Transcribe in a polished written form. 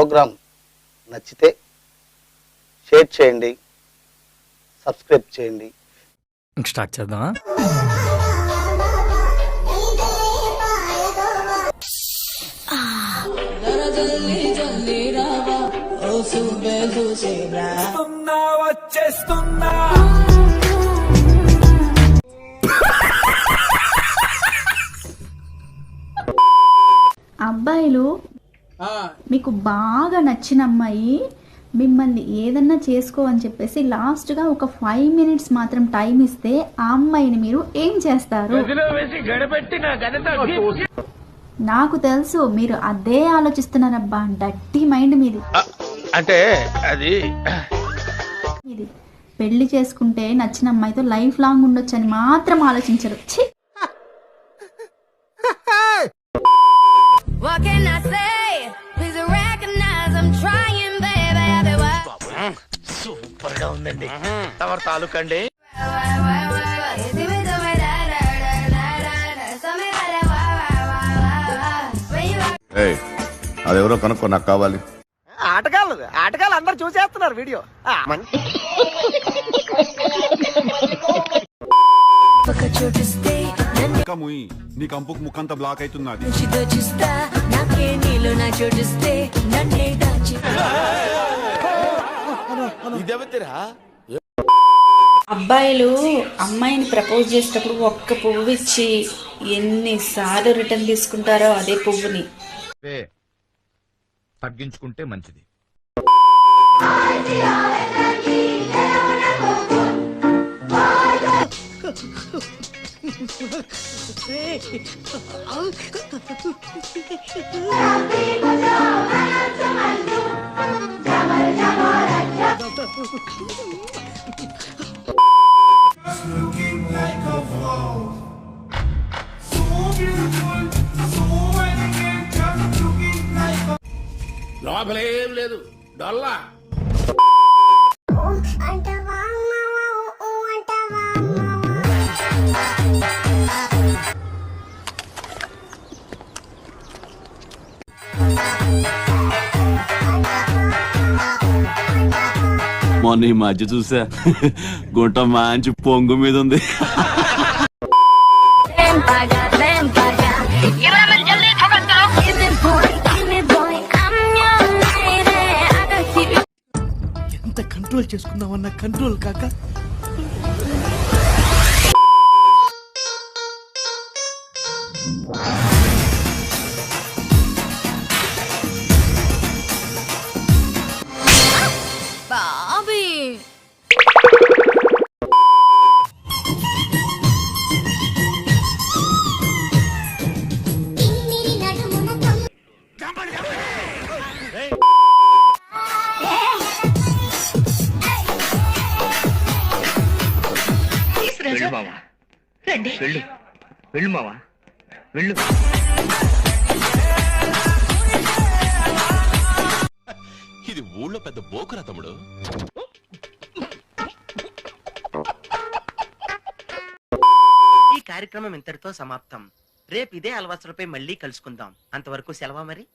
Programme నచ్చితే share చేయండి, subscribe చేయండి. స్టార్ట్ చేద్దామా? వచ్చేస్తున్నా అబ్బాయిలు మీకు బాగా నచ్చిన అమ్మాయి మిమ్మల్ని ఏదన్నా చేసుకో అని చెప్పేసి లాస్ట్గా ఒక 5 minutes మాత్రం టైం ఇస్తే ఆ అమ్మాయిని మీరు ఏం చేస్తారు? నాకు తెలుసు మీరు అదే ఆలోచిస్తున్నారబ్బా, డర్టీ మైండ్ మీది. అంటే అది పెళ్లి చేసుకుంటే నచ్చిన అమ్మాయితో లైఫ్ లాంగ్ ఉండొచ్చు అని మాత్రం ఆలోచించరు. ఛీ! సూపర్ గా ఉందండి. తమరు తాలూకండి. అదెవరో కనుక్కో, నాకు కావాలి. ఆటగాళ్ళు అందరు చూసేస్తున్నారు వీడియో. నీ కంపుకు ముఖంతా బ్లాక్ అవుతున్నది. అబ్బాయిలు అమ్మాయిని ప్రపోజ్ చేసేటప్పుడు ఒక్క పువ్వు ఇచ్చి ఎన్నిసార్లు రిటర్న్ తీసుకుంటారో అదే పువ్వుని తగ్గించుకుంటే మంచిది. లోపలేం లేదు, డొల్లా. మొన్న ఈ మధ్య చూసా, గుంట మంచి పొంగు మీద ఉంది. ఎంత కంట్రోల్ చేసుకుందామన్న కంట్రోల్ కాక వెళ్ళు మావా, వెళ్ళు. ఇది ఊళ్ళో పెద్ద బోకురా తమ్ముడు. ఈ కార్యక్రమం ఇంతటితో సమాప్తం. రేపు ఇదే అలవాసులపై మళ్ళీ కలుసుకుందాం. అంతవరకు సెలవా మరి.